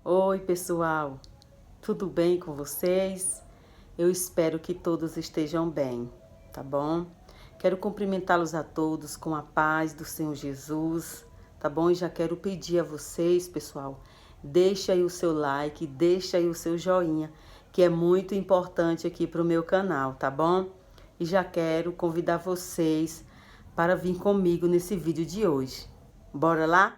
Oi, pessoal, tudo bem com vocês? Eu espero que todos estejam bem, tá bom? Quero cumprimentá-los a todos com a paz do Senhor Jesus, tá bom? E já quero pedir a vocês, pessoal, deixa aí o seu like, deixa aí o seu joinha, que é muito importante aqui para o meu canal, tá bom? E já quero convidar vocês para vir comigo nesse vídeo de hoje. Bora lá?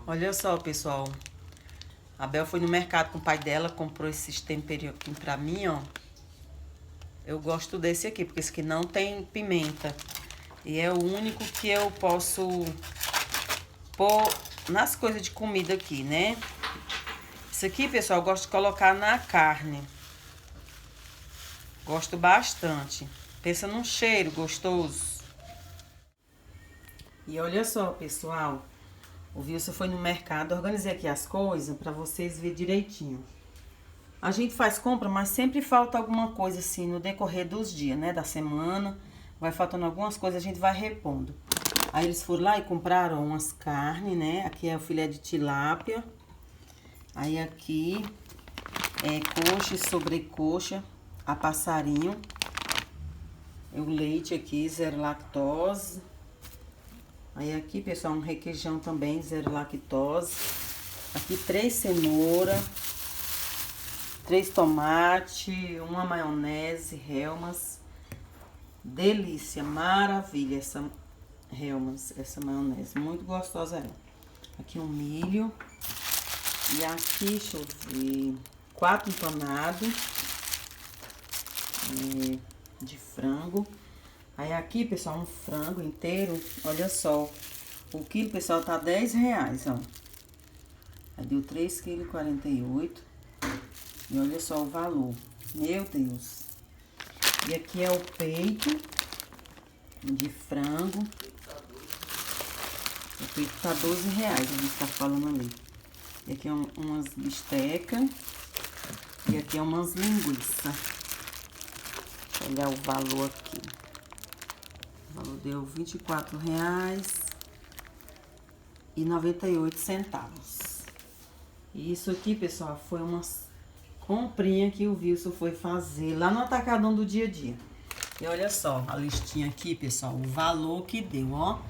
Olha só, pessoal. A Bel foi no mercado com o pai dela, comprou esses temperos aqui pra mim, ó. Eu gosto desse aqui, porque esse aqui não tem pimenta. E é o único que eu posso pôr nas coisas de comida aqui, né? Isso aqui, pessoal, eu gosto de colocar na carne. Gosto bastante. Pensa num cheiro gostoso. E olha só, pessoal. O Wilson foi no mercado, organizei aqui as coisas para vocês verem direitinho. A gente faz compra, mas sempre falta alguma coisa assim no decorrer dos dias, né? Da semana. Vai faltando algumas coisas, a gente vai repondo. Aí eles foram lá e compraram umas carnes, né? Aqui é o filé de tilápia. Aí aqui é coxa e sobrecoxa a passarinho. O leite aqui, 0 lactose. Aí aqui, pessoal, um requeijão também, 0 lactose. Aqui 3 cenoura, 3 tomate, uma maionese, Hellmann's. Delícia, maravilha essa Hellmann's, essa maionese, muito gostosa ela. Aqui um milho. E aqui, deixa eu ver, 4 empanados de frango. Aí aqui, pessoal, um frango inteiro, olha só, o quilo, pessoal, tá R$10, ó. Aí deu 3,48 kg. E olha só o valor, meu Deus. E aqui é o peito de frango. O peito tá R$12, a gente tá falando ali. E aqui é umas bistecas. E aqui é umas linguiças. Vou olhar o valor aqui. O valor deu R$24,98. E isso aqui, pessoal, foi uma comprinha que o Wilson foi fazer lá no Atacadão do dia a dia. E olha só a listinha aqui, pessoal, o valor que deu, ó.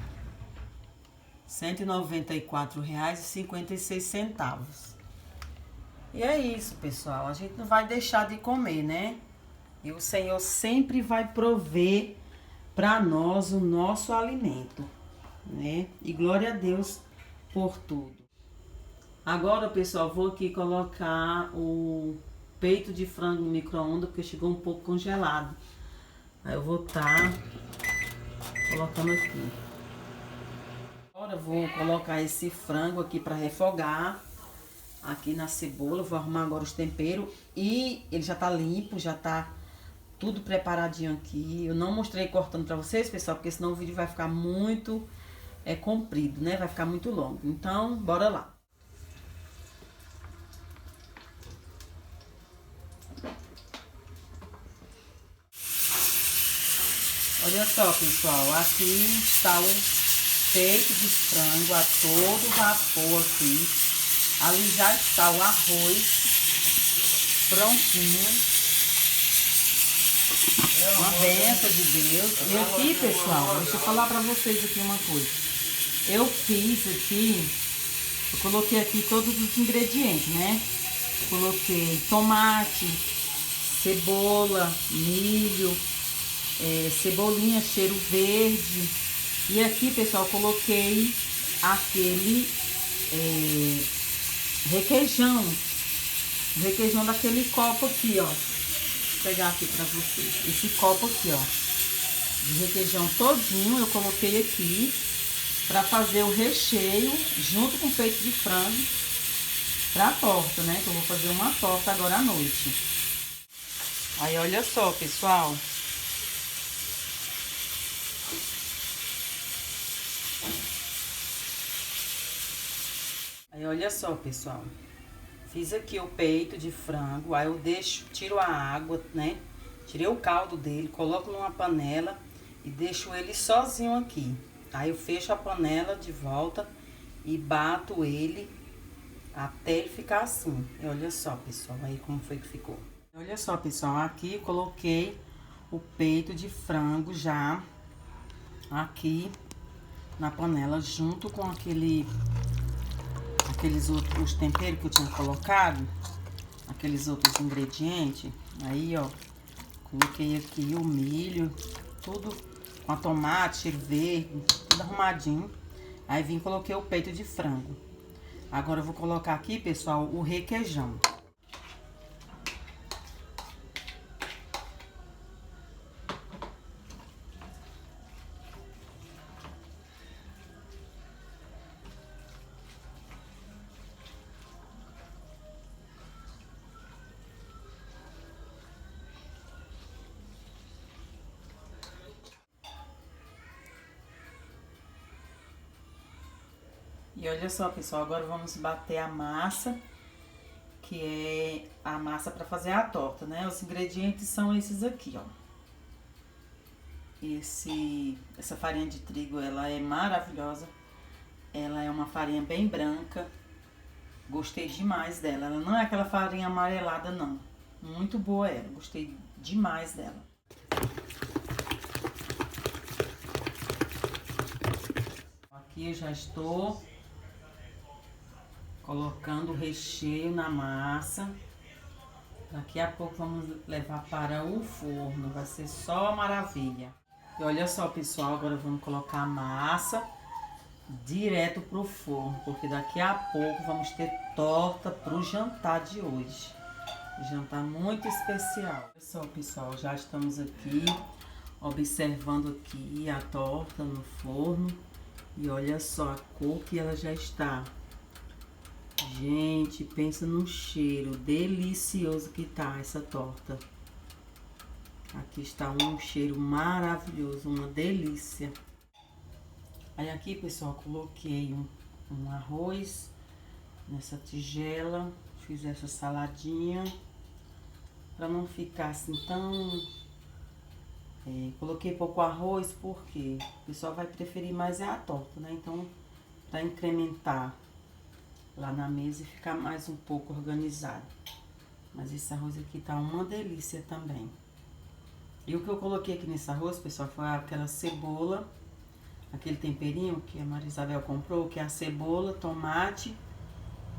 R$194,56. E é isso, pessoal. A gente não vai deixar de comer, né? E o Senhor sempre vai prover para nós o nosso alimento, né? E glória a Deus por tudo. Agora, pessoal, vou aqui colocar o peito de frango no micro-ondas, porque chegou um pouco congelado. Aí eu vou estar colocando aqui. Agora eu vou colocar esse frango aqui para refogar aqui na cebola. Vou arrumar agora os temperos e ele já tá limpo, já tá tudo preparadinho aqui. Eu não mostrei cortando para vocês, pessoal, porque senão o vídeo vai ficar muito comprido, né? Vai ficar muito longo. Então, bora lá. Olha só, pessoal, aqui está o peito de frango a todo vapor aqui. Ali já está o arroz prontinho. Uma benção de Deus. E aqui, pessoal, deixa eu falar pra vocês aqui uma coisa. Eu fiz aqui, eu coloquei aqui todos os ingredientes, né? Coloquei tomate, cebola, milho, cebolinha, cheiro verde. E aqui, pessoal, coloquei aquele requeijão. O requeijão daquele copo aqui, ó. Vou pegar aqui pra vocês. Esse copo aqui, ó. De requeijão todinho eu coloquei aqui pra fazer o recheio junto com o peito de frango pra torta, né? Que eu vou fazer uma torta agora à noite. Aí, olha só, pessoal. Aí, olha só, pessoal. Fiz aqui o peito de frango, aí eu tiro a água, né? Tirei o caldo dele, coloco numa panela e deixo ele sozinho aqui. Aí eu fecho a panela de volta e bato ele até ele ficar assim. E olha só, pessoal, aí como foi que ficou. Olha só, pessoal, aqui eu coloquei o peito de frango já aqui na panela junto com aqueles outros temperos que eu tinha colocado, aqueles outros ingredientes. Aí, ó, coloquei aqui o milho, tudo com a tomate, cheiro verde, tudo arrumadinho. Aí vim e coloquei o peito de frango. Agora eu vou colocar aqui, pessoal, o requeijão. E olha só, pessoal, agora vamos bater a massa, que é a massa para fazer a torta, né? Os ingredientes são esses aqui, ó. Essa farinha de trigo, ela é maravilhosa. Ela é uma farinha bem branca. Gostei demais dela. Ela não é aquela farinha amarelada, não. Muito boa ela. Gostei demais dela. Aqui eu já estou colocando o recheio na massa. Daqui a pouco vamos levar para o forno. Vai ser só maravilha. E olha só, pessoal, agora vamos colocar a massa direto pro forno, porque daqui a pouco vamos ter torta pro jantar de hoje. Jantar muito especial. Olha só, pessoal, já estamos aqui observando aqui a torta no forno. E olha só a cor que ela já está. Gente, pensa no cheiro delicioso que tá essa torta. Aqui está um cheiro maravilhoso, uma delícia. Aí aqui, pessoal, coloquei um arroz nessa tigela. Fiz essa saladinha para não ficar assim tão... coloquei pouco arroz porque o pessoal vai preferir mais a torta, né? Então, para incrementar lá na mesa e ficar mais um pouco organizado. Mas esse arroz aqui tá uma delícia também. E o que eu coloquei aqui nesse arroz, pessoal, foi aquela cebola, aquele temperinho que a Maria Isabel comprou, que é a cebola, tomate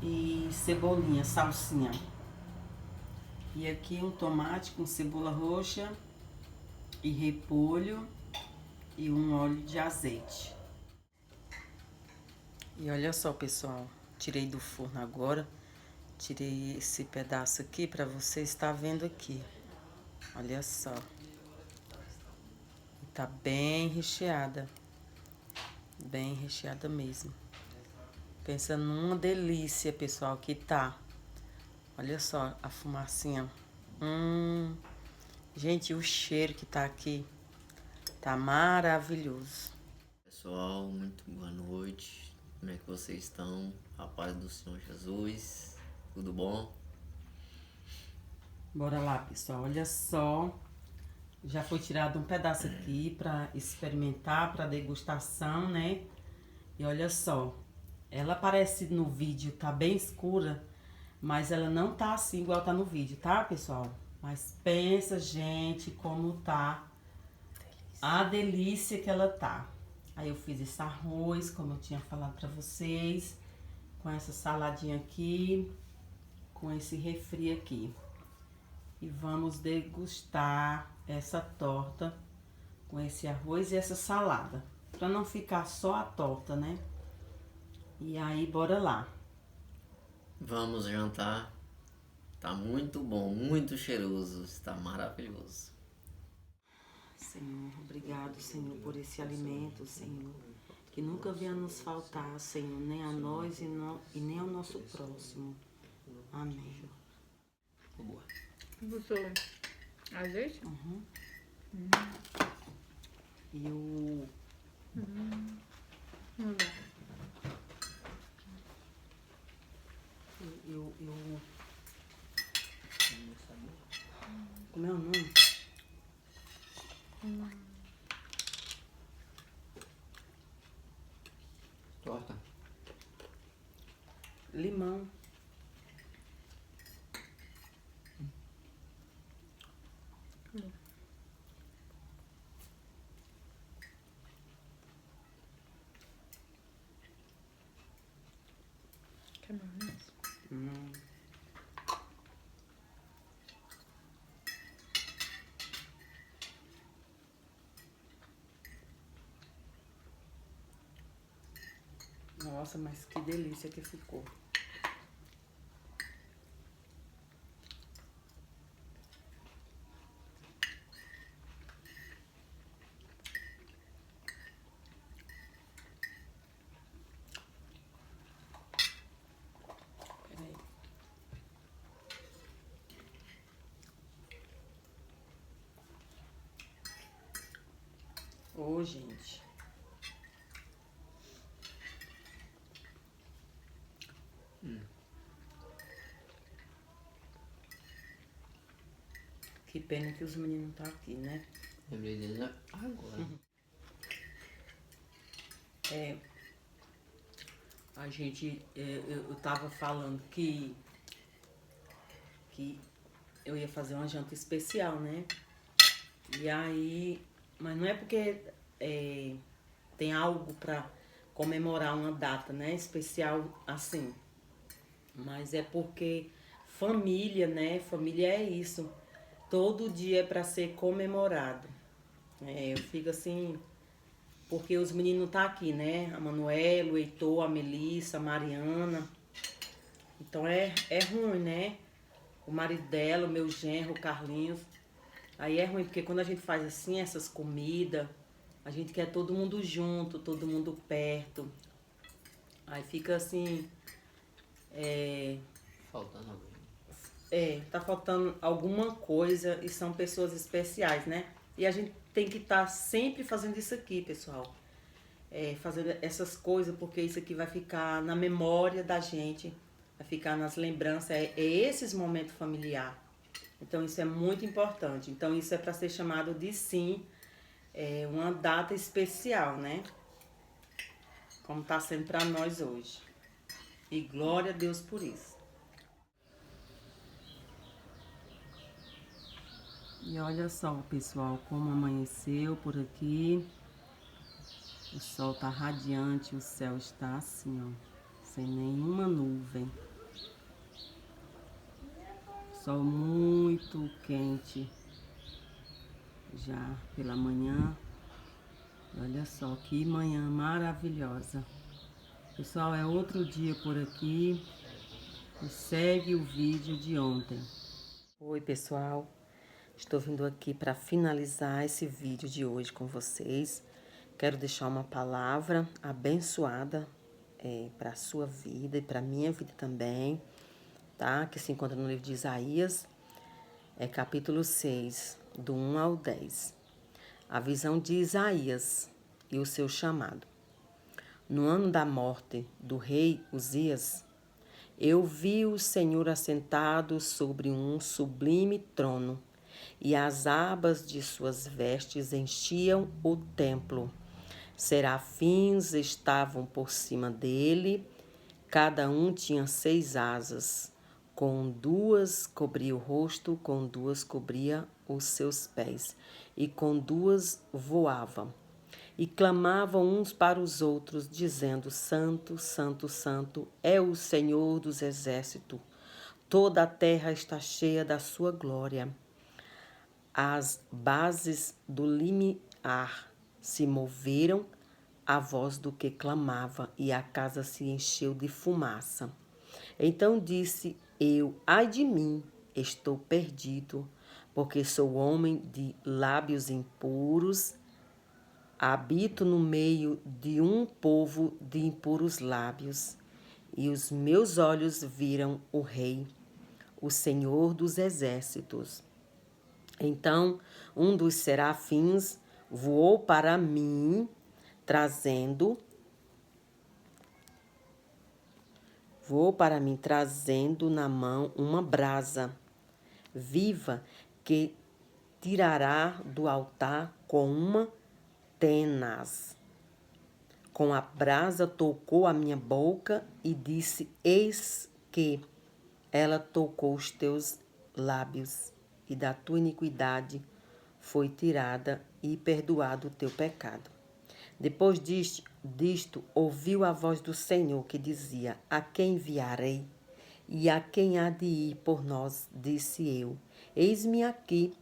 e cebolinha, salsinha. E aqui um tomate com cebola roxa e repolho e um óleo de azeite. E olha só, pessoal, tirei do forno agora, tirei esse pedaço aqui para você estar vendo aqui. Olha só. Tá bem recheada mesmo. Pensa numa delícia, pessoal, que tá. Olha só a fumacinha. Gente, o cheiro que tá aqui tá maravilhoso. Pessoal, muito boa noite. Como é que vocês estão? A paz do Senhor Jesus. Tudo bom? Bora lá, pessoal. Olha só. Já foi tirado um pedaço aqui para experimentar, para degustação, né? E olha só. Ela parece no vídeo tá bem escura, mas ela não tá assim igual tá no vídeo, tá, pessoal? Mas pensa, gente, como tá a delícia que ela tá. Aí eu fiz esse arroz, como eu tinha falado pra vocês, com essa saladinha aqui, com esse refri aqui. E vamos degustar essa torta com esse arroz e essa salada, pra não ficar só a torta, né? E aí, bora lá. Vamos jantar. Tá muito bom, muito cheiroso, está maravilhoso. Senhor, obrigado, Senhor, por esse alimento, Senhor, que nunca venha nos faltar, Senhor, nem a nós e nem ao nosso próximo. Amém. Boa. Botou azeite? E o... Como é o nome? Torta. Limão. Que maionese? Nossa, mas que delícia que ficou. Peraí. Ô, gente. Que pena que os meninos tá aqui, né? Lembrei dele agora. A gente, eu tava falando que eu ia fazer uma janta especial, né? E aí, mas não é porque tem algo pra comemorar uma data, né? Especial assim. Mas é porque família, né? Família é isso. Todo dia é pra ser comemorado. Eu fico assim, porque os meninos tá aqui, né? A Manuela, o Heitor, a Melissa, a Mariana. Então é ruim, né? O marido dela, o meu genro, o Carlinhos. Aí é ruim, porque quando a gente faz assim, essas comidas, a gente quer todo mundo junto, todo mundo perto. Aí fica assim, Faltando alguém. tá faltando alguma coisa e são pessoas especiais, né? E a gente tem que estar sempre fazendo isso aqui, pessoal. Fazendo essas coisas, porque isso aqui vai ficar na memória da gente, vai ficar nas lembranças, é esses momentos familiares. Então isso é muito importante. Então isso é para ser chamado de sim, uma data especial, né? Como está sendo para nós hoje. E glória a Deus por isso. E olha só, pessoal, como amanheceu por aqui. O sol tá radiante, o céu está assim, ó, sem nenhuma nuvem. Sol muito quente já pela manhã. Olha só que manhã maravilhosa. Pessoal, é outro dia por aqui e segue o vídeo de ontem. Oi, pessoal. Estou vindo aqui para finalizar esse vídeo de hoje com vocês. Quero deixar uma palavra abençoada para a sua vida e para a minha vida também, tá? Que se encontra no livro de Isaías, capítulo 6, do 1 ao 10. A visão de Isaías e o seu chamado. No ano da morte do rei Uzias, eu vi o Senhor assentado sobre um sublime trono, e as abas de suas vestes enchiam o templo. Serafins estavam por cima dele, cada um tinha 6 asas. Com 2 cobria o rosto, com 2 cobria os seus pés, e com 2 voava. E clamavam uns para os outros, dizendo: Santo, Santo, Santo é o Senhor dos exércitos. Toda a terra está cheia da sua glória. As bases do limiar se moveram à voz do que clamava, e a casa se encheu de fumaça. Então disse eu: ai de mim, estou perdido, porque sou homem de lábios impuros, habito no meio de um povo de impuros lábios, e os meus olhos viram o Rei, o Senhor dos exércitos. Então um dos serafins voou para mim, trazendo na mão uma brasa viva que tirará do altar com uma tenaz. Com a brasa tocou a minha boca e disse: eis que ela tocou os teus lábios, e da tua iniquidade foi tirada e perdoado o teu pecado. Depois disto, ouviu a voz do Senhor que dizia: a quem enviarei? E a quem há de ir por nós? Disse eu: eis-me aqui,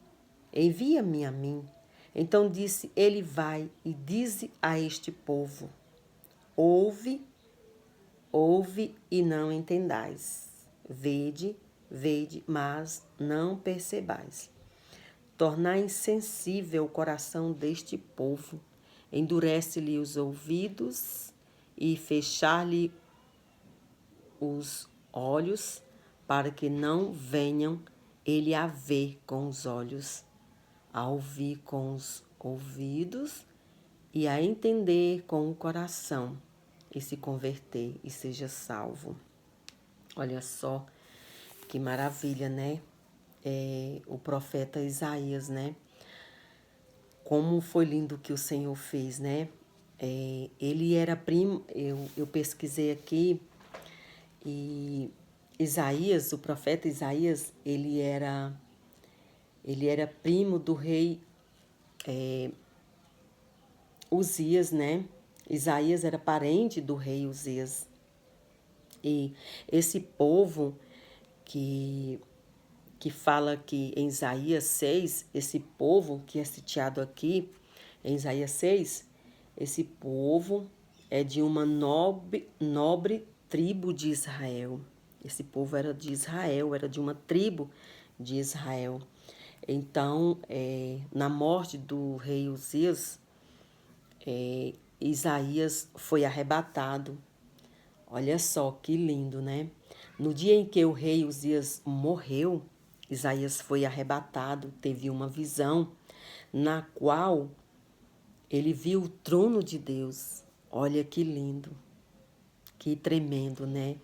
envia-me a mim. Então disse ele: vai e dize a este povo: ouve e não entendais. Vede, mas não percebais. Tornar insensível o coração deste povo, endurece-lhe os ouvidos e fechar-lhe os olhos, para que não venham ele a ver com os olhos, a ouvir com os ouvidos e a entender com o coração, e se converter e seja salvo. Olha só que maravilha, né? O profeta Isaías, né? Como foi lindo que o Senhor fez, né? Ele era primo, eu pesquisei aqui, e Isaías, o profeta Isaías, ele era primo do rei Uzias, né? Isaías era parente do rei Uzias. E esse povo que fala aqui em Isaías 6, esse povo que é citado aqui em Isaías 6, esse povo é de uma nobre tribo de Israel. Esse povo era de Israel, era de uma tribo de Israel. Então, na morte do rei Uzias, Isaías foi arrebatado. Olha só que lindo, né? No dia em que o rei Uzias morreu, Isaías foi arrebatado, teve uma visão na qual ele viu o trono de Deus. Olha que lindo, que tremendo, né?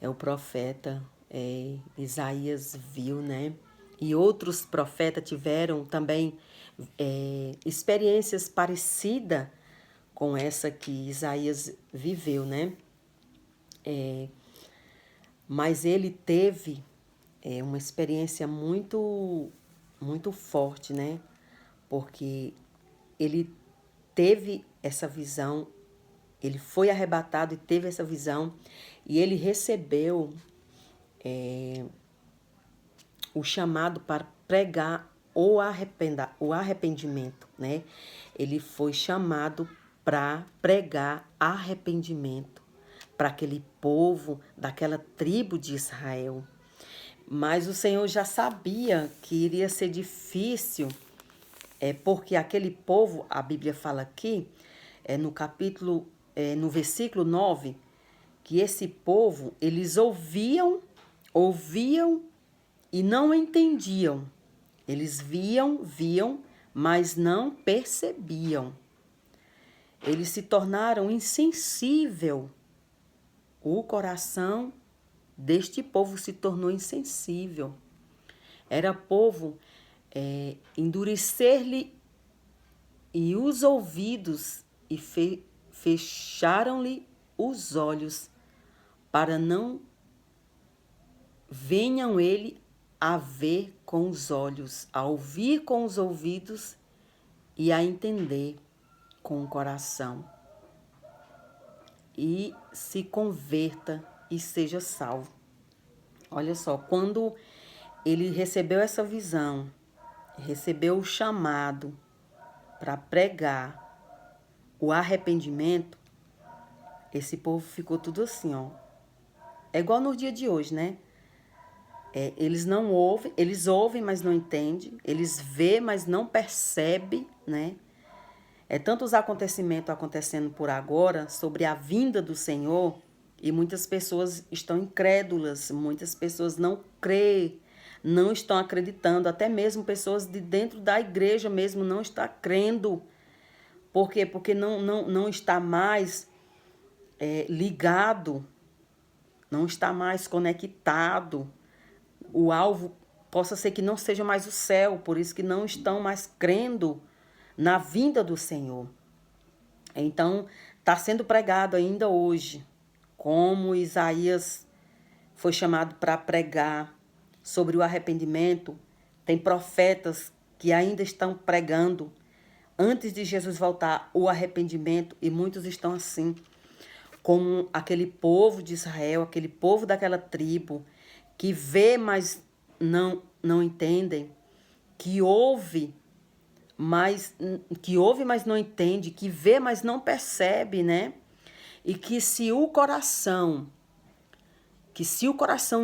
O profeta Isaías viu, né? E outros profetas tiveram também experiências parecidas com essa que Isaías viveu, né? Mas ele teve uma experiência muito, muito forte, né? Porque ele teve essa visão, ele foi arrebatado e teve essa visão, e ele recebeu o chamado para pregar o arrependimento, né? Ele foi chamado para pregar arrependimento para aquele povo daquela tribo de Israel. Mas o Senhor já sabia que iria ser difícil, porque aquele povo, a Bíblia fala aqui, no versículo 9, que esse povo, eles ouviam e não entendiam. Eles viam, mas não percebiam. Eles se tornaram insensível. O coração deste povo se tornou insensível. Era povo endurecer-lhe e os ouvidos e fecharam-lhe os olhos para não venham ele a ver com os olhos, a ouvir com os ouvidos e a entender com o coração. E se converta e seja salvo. Olha só, quando ele recebeu essa visão, recebeu o chamado para pregar o arrependimento, esse povo ficou tudo assim, ó. É igual no dia de hoje, né? Eles não ouvem, eles ouvem, mas não entendem. Eles vê, mas não percebem, né? Tantos acontecimentos acontecendo por agora sobre a vinda do Senhor e muitas pessoas estão incrédulas, muitas pessoas não creem, não estão acreditando, até mesmo pessoas de dentro da igreja mesmo não estão crendo. Por quê? Porque não está mais ligado, não está mais conectado. O alvo possa ser que não seja mais o céu, por isso que não estão mais crendo na vinda do Senhor. Então, está sendo pregado ainda hoje, como Isaías foi chamado para pregar sobre o arrependimento. Tem profetas que ainda estão pregando antes de Jesus voltar o arrependimento, e muitos estão assim, como aquele povo de Israel, aquele povo daquela tribo, que vê, mas não entendem, que ouve, mas não entende, que vê, mas não percebe, né? E que se o coração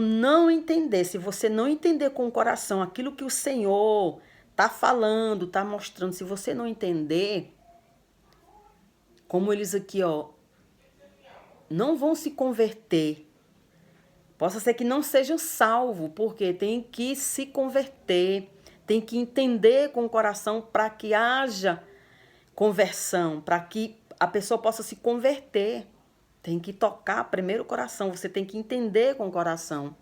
não entender, se você não entender com o coração aquilo que o Senhor está falando, está mostrando, se você não entender, como eles aqui, ó, não vão se converter. Possa ser que não sejam salvos, porque tem que se converter, tem que entender com o coração para que haja conversão, para que a pessoa possa se converter. Tem que tocar primeiro o coração, você tem que entender com o coração.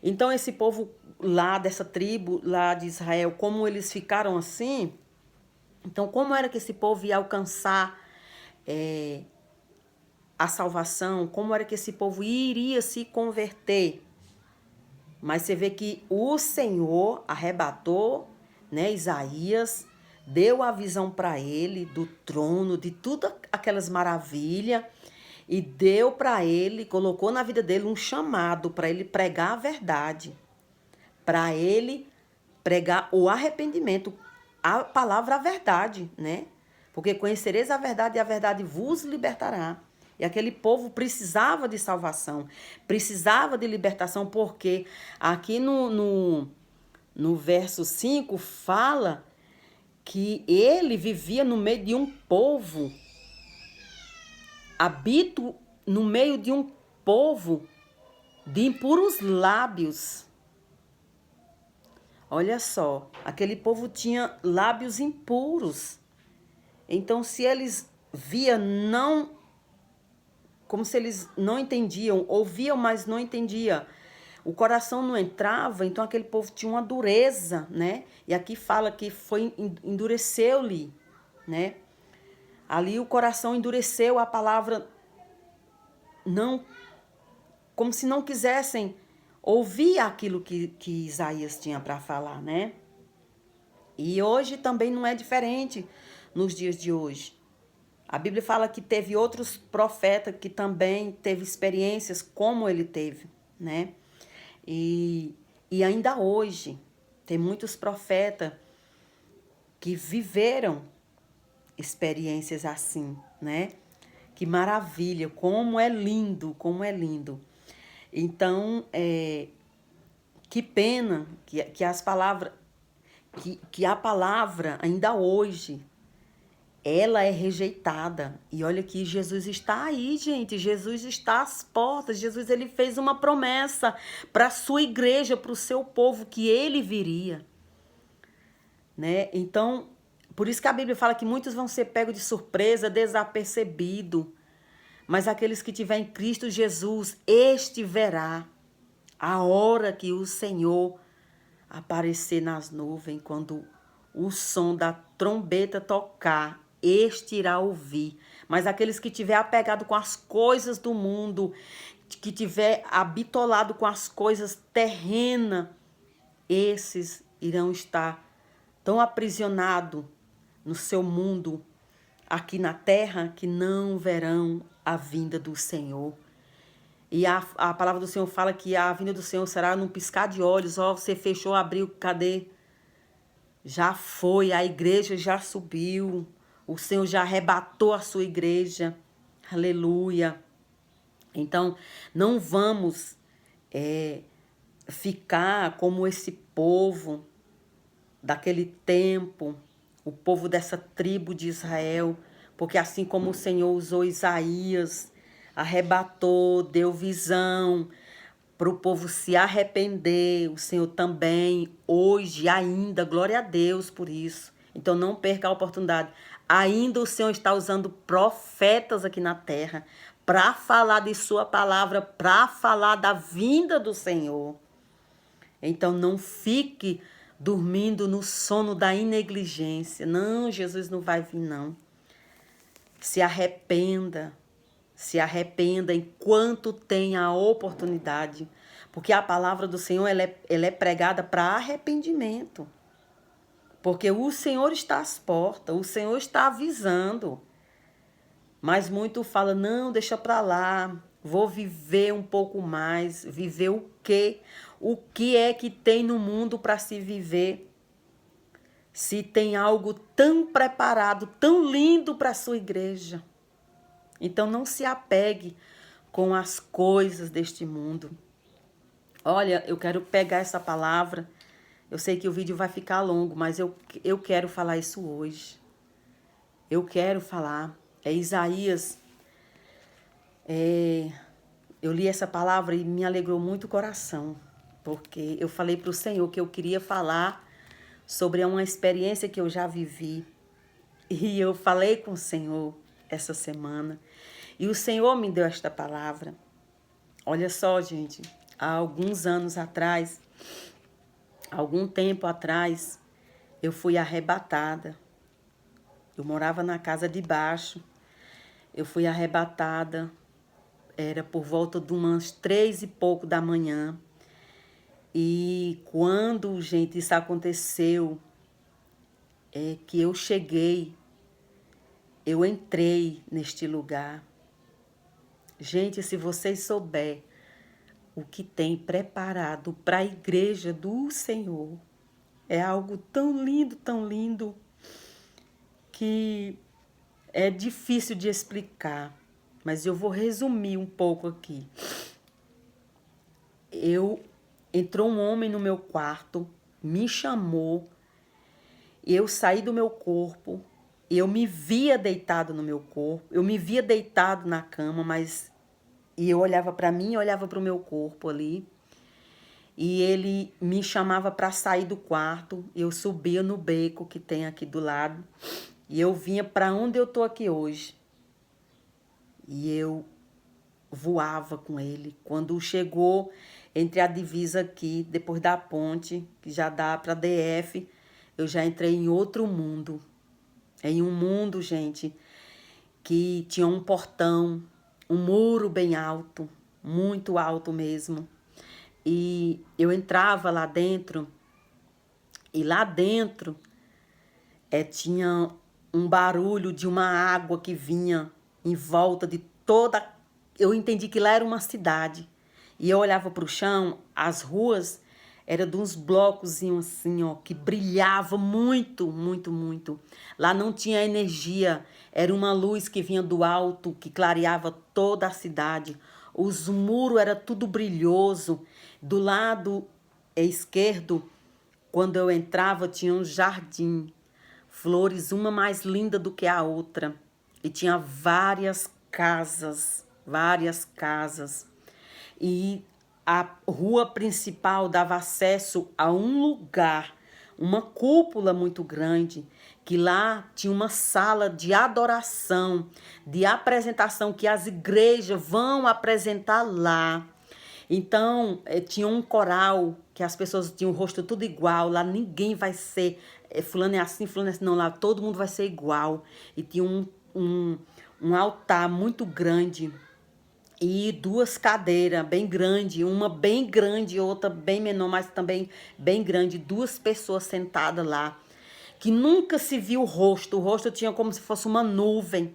Então, esse povo lá, dessa tribo lá de Israel, como eles ficaram assim, então como era que esse povo ia alcançar a salvação, como era que esse povo iria se converter? Mas você vê que o Senhor arrebatou, né, Isaías, deu a visão para ele do trono, de tudo aquelas maravilhas, e deu para ele, colocou na vida dele um chamado para ele pregar a verdade, para ele pregar o arrependimento, a palavra a verdade, né? Porque conhecereis a verdade e a verdade vos libertará. E aquele povo precisava de salvação, precisava de libertação, porque aqui no verso 5 fala que ele vivia no meio de um povo, habito no meio de um povo de impuros lábios. Olha só, aquele povo tinha lábios impuros. Então, se eles viam, como se eles não entendiam, ouviam, mas não entendiam, o coração não entrava, então aquele povo tinha uma dureza, né? E aqui fala que endureceu-lhe, né? Ali o coração endureceu, a palavra não, como se não quisessem ouvir aquilo que Isaías tinha para falar, né? E hoje também não é diferente nos dias de hoje. A Bíblia fala que teve outros profetas que também teve experiências como ele teve, né? E ainda hoje tem muitos profetas que viveram experiências assim, né? Que maravilha, como é lindo, como é lindo. Então, que pena que as palavras, que a palavra ainda hoje, ela é rejeitada. E olha que Jesus está aí, gente. Jesus está às portas. Jesus, ele fez uma promessa para a sua igreja, para o seu povo, que ele viria, né? Então, por isso que a Bíblia fala que muitos vão ser pegos de surpresa, desapercebido. Mas aqueles que tiverem em Cristo Jesus, este verá a hora que o Senhor aparecer nas nuvens, quando o som da trombeta tocar, este irá ouvir. Mas aqueles que tiver apegado com as coisas do mundo, que tiver habitolado com as coisas terrenas, esses irão estar tão aprisionados no seu mundo aqui na terra que não verão a vinda do Senhor. E a palavra do Senhor fala que a vinda do Senhor será num piscar de olhos. Ó, você fechou, abriu, cadê? Já foi, a igreja já subiu. O Senhor já arrebatou a sua igreja. Aleluia. Então, não vamos ficar como esse povo daquele tempo, o povo dessa tribo de Israel, porque assim como o Senhor usou Isaías, arrebatou, deu visão para o povo se arrepender, o Senhor também, hoje ainda, glória a Deus por isso. Então não perca a oportunidade. Ainda o Senhor está usando profetas aqui na terra para falar de sua palavra, para falar da vinda do Senhor. Então não fique dormindo no sono da negligência. Não, Jesus não vai vir, não. Se arrependa enquanto tem a oportunidade. Porque a palavra do Senhor ela é pregada para arrependimento. Porque o Senhor está às portas, o Senhor está avisando. Mas muito fala, não, deixa para lá, vou viver um pouco mais. Viver o quê? O que é que tem no mundo para se viver? Se tem algo tão preparado, tão lindo para a sua igreja. Então não se apegue com as coisas deste mundo. Olha, eu quero pegar essa palavra. Eu sei que o vídeo vai ficar longo, mas eu quero falar isso hoje. Eu quero falar. É Isaías. Eu li essa palavra e me alegrou muito o coração. Porque eu falei para o Senhor que eu queria falar sobre uma experiência que eu já vivi. E eu falei com o Senhor essa semana. E o Senhor me deu esta palavra. Olha só, gente. Há alguns anos atrás, algum tempo atrás, eu fui arrebatada. Eu morava na casa de baixo. Eu fui arrebatada. Era por volta de umas 3 e pouco da manhã. E quando, gente, isso aconteceu, que eu cheguei, eu entrei neste lugar. Gente, se vocês souberem o que tem preparado para a igreja do Senhor, é algo tão lindo, que é difícil de explicar, mas eu vou resumir um pouco aqui. Entrou um homem no meu quarto, me chamou, eu saí do meu corpo, eu me via deitado no meu corpo, eu me via deitado na cama, e eu olhava para mim, olhava para o meu corpo ali, e ele me chamava para sair do quarto, eu subia no beco que tem aqui do lado, e eu vinha para onde eu tô aqui hoje. E eu voava com ele. Quando chegou entre a divisa aqui, depois da ponte, que já dá para DF, eu já entrei em outro mundo. Em um mundo, gente, que tinha um portão, um muro bem alto, muito alto mesmo. E eu entrava lá dentro, e lá dentro tinha um barulho de uma água que vinha em volta de toda... Eu entendi que lá era uma cidade. E eu olhava para o chão, as ruas era de uns blocozinhos assim, ó, que brilhava muito, muito, muito. Lá não tinha energia, era uma luz que vinha do alto, que clareava toda a cidade. Os muros era tudo brilhoso. Do lado esquerdo, quando eu entrava, tinha um jardim, flores, uma mais linda do que a outra. E tinha várias casas, várias casas. E a rua principal dava acesso a um lugar, uma cúpula muito grande, que lá tinha uma sala de adoração, de apresentação, que as igrejas vão apresentar lá. Então, tinha um coral que as pessoas tinham o rosto tudo igual. Lá ninguém vai ser fulano é assim, fulano é assim. Não, lá todo mundo vai ser igual. E tinha um altar muito grande e duas cadeiras bem grandes. Uma bem grande e outra bem menor, mas também bem grande. Duas pessoas sentadas lá, que nunca se viu o rosto. O rosto tinha como se fosse uma nuvem.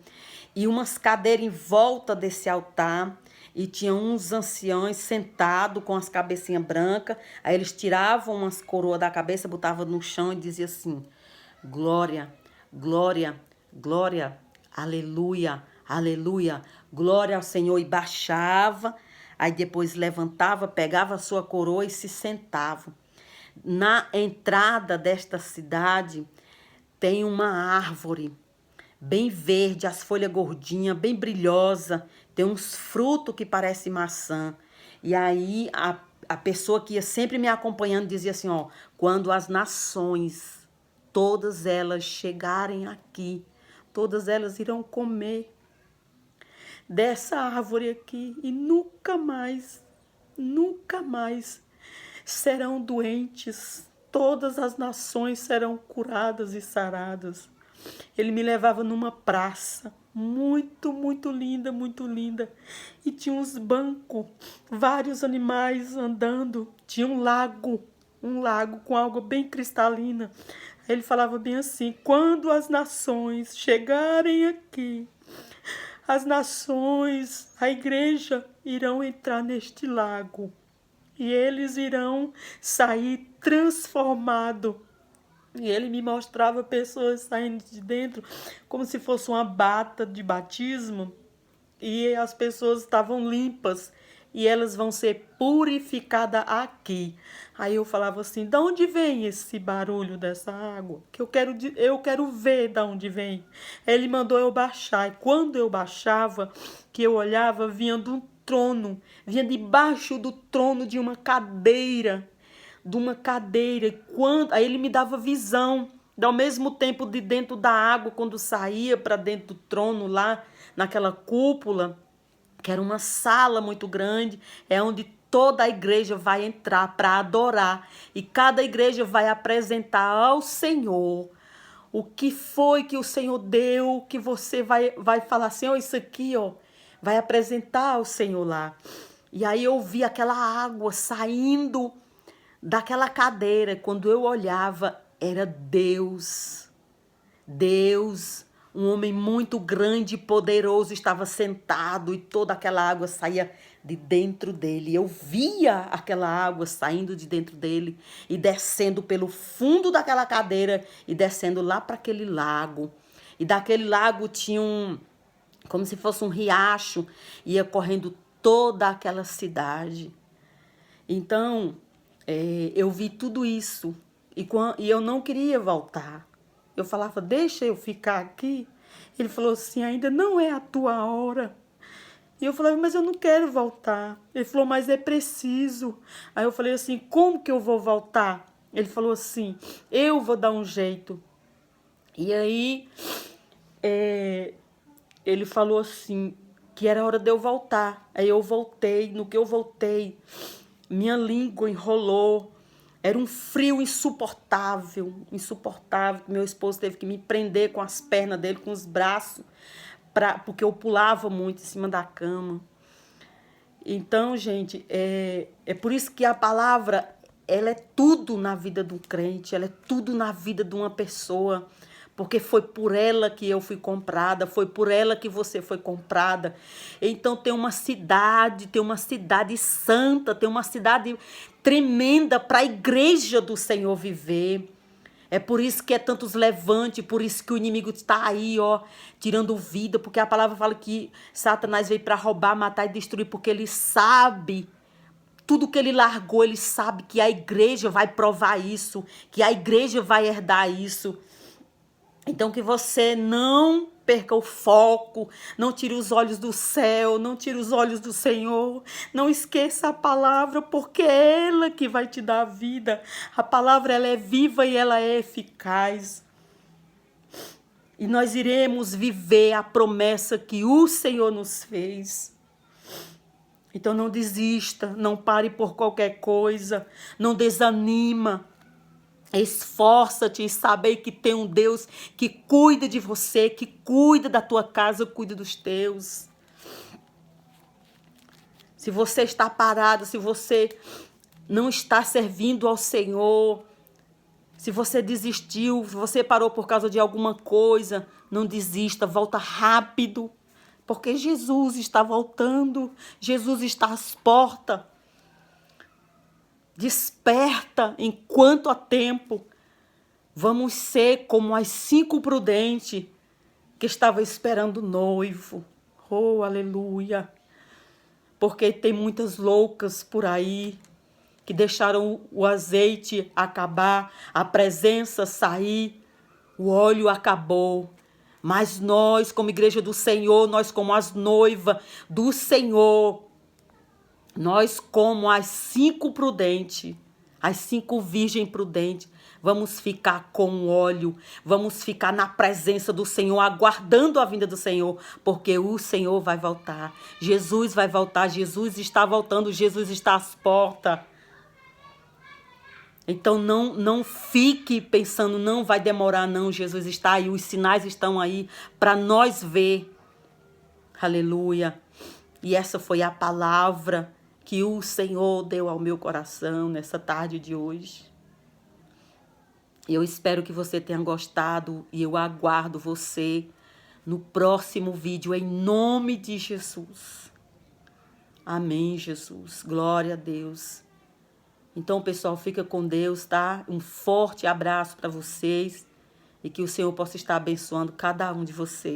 E umas cadeiras em volta desse altar. E tinha uns anciões sentados com as cabecinhas brancas. Aí eles tiravam umas coroas da cabeça, botavam no chão e diziam assim: glória, glória, glória, aleluia, aleluia, glória ao Senhor. E baixava, aí depois levantava, pegava a sua coroa e se sentava. Na entrada desta cidade tem uma árvore bem verde, as folhas gordinhas, bem brilhosa, tem uns frutos que parecem maçã. E aí a pessoa que ia sempre me acompanhando dizia assim, ó, quando as nações, todas elas chegarem aqui, todas elas irão comer dessa árvore aqui e nunca mais serão doentes. Todas as nações serão curadas e saradas. Ele me levava numa praça muito, muito linda. E tinha uns bancos, vários animais andando. Tinha um lago com água bem cristalina. Aí ele falava bem assim, quando as nações chegarem aqui, as nações, a igreja irão entrar neste lago. E eles irão sair transformados. E ele me mostrava pessoas saindo de dentro como se fosse uma bata de batismo. E as pessoas estavam limpas. E elas vão ser purificadas aqui. Aí eu falava assim, de onde vem esse barulho dessa água? Que eu quero ver de onde vem. Ele mandou eu baixar. E quando eu baixava, que eu olhava, vinha de um trono. Vinha debaixo do trono de uma cadeira. Aí ele me dava visão, ao mesmo tempo de dentro da água, quando saía para dentro do trono lá, naquela cúpula, que era uma sala muito grande, é onde toda a igreja vai entrar para adorar, e cada igreja vai apresentar ao Senhor o que foi que o Senhor deu, que você vai falar assim, ó, isso aqui, ó, vai apresentar ao Senhor lá. E aí eu vi aquela água saindo daquela cadeira, quando eu olhava, era Deus. Deus, um homem muito grande e poderoso, estava sentado e toda aquela água saía de dentro dele. Eu via aquela água saindo de dentro dele e descendo pelo fundo daquela cadeira e descendo lá para aquele lago. E daquele lago tinha como se fosse um riacho, ia correndo toda aquela cidade. Então, eu vi tudo isso e eu não queria voltar. Eu falava, deixa eu ficar aqui. Ele falou assim, ainda não é a tua hora. E eu falava, mas eu não quero voltar. Ele falou, mas é preciso. Aí eu falei assim, como que eu vou voltar? Ele falou assim, eu vou dar um jeito. E aí, ele falou assim, que era hora de eu voltar. Aí eu voltei, no que eu voltei, minha língua enrolou. Era um frio insuportável. Meu esposo teve que me prender com as pernas dele, com os braços, porque eu pulava muito em cima da cama. Então, gente, é por isso que a palavra, ela é tudo na vida do crente, ela é tudo na vida de uma pessoa. porque foi por ela que eu fui comprada, foi por ela que você foi comprada. Então tem uma cidade santa, tem uma cidade tremenda para a igreja do Senhor viver. É por isso que é tantos levantes, por isso que o inimigo está aí, ó, tirando vida, porque a palavra fala que Satanás veio para roubar, matar e destruir, porque ele sabe, tudo que ele largou, ele sabe que a igreja vai provar isso, que a igreja vai herdar isso. Então que você não perca o foco, não tire os olhos do céu, não tire os olhos do Senhor, não esqueça a palavra, porque é ela que vai te dar a vida. A palavra, ela é viva e ela é eficaz. E nós iremos viver a promessa que o Senhor nos fez. Então não desista, não pare por qualquer coisa, não desanima. Esforça-te em saber que tem um Deus que cuida de você, que cuida da tua casa, cuida dos teus. Se você está parado, se você não está servindo ao Senhor, se você desistiu, se você parou por causa de alguma coisa, não desista, volta rápido, porque Jesus está voltando, Jesus está às portas. Desperta enquanto há tempo. Vamos ser como as 5 prudentes que estavam esperando o noivo. Oh, aleluia. Porque tem muitas loucas por aí que deixaram o azeite acabar, a presença sair, o óleo acabou. Mas nós, como igreja do Senhor, nós como as noivas do Senhor, nós, como as 5 prudentes, as 5 virgens prudentes, vamos ficar com óleo, vamos ficar na presença do Senhor, aguardando a vinda do Senhor, porque o Senhor vai voltar. Jesus vai voltar, Jesus está voltando, Jesus está às portas. Então não fique pensando, não vai demorar, não, Jesus está aí, os sinais estão aí para nós ver. Aleluia. E essa foi a palavra que o Senhor deu ao meu coração nessa tarde de hoje. Eu espero que você tenha gostado e eu aguardo você no próximo vídeo, em nome de Jesus. Amém, Jesus. Glória a Deus. Então, pessoal, fica com Deus, tá? Um forte abraço para vocês e que o Senhor possa estar abençoando cada um de vocês.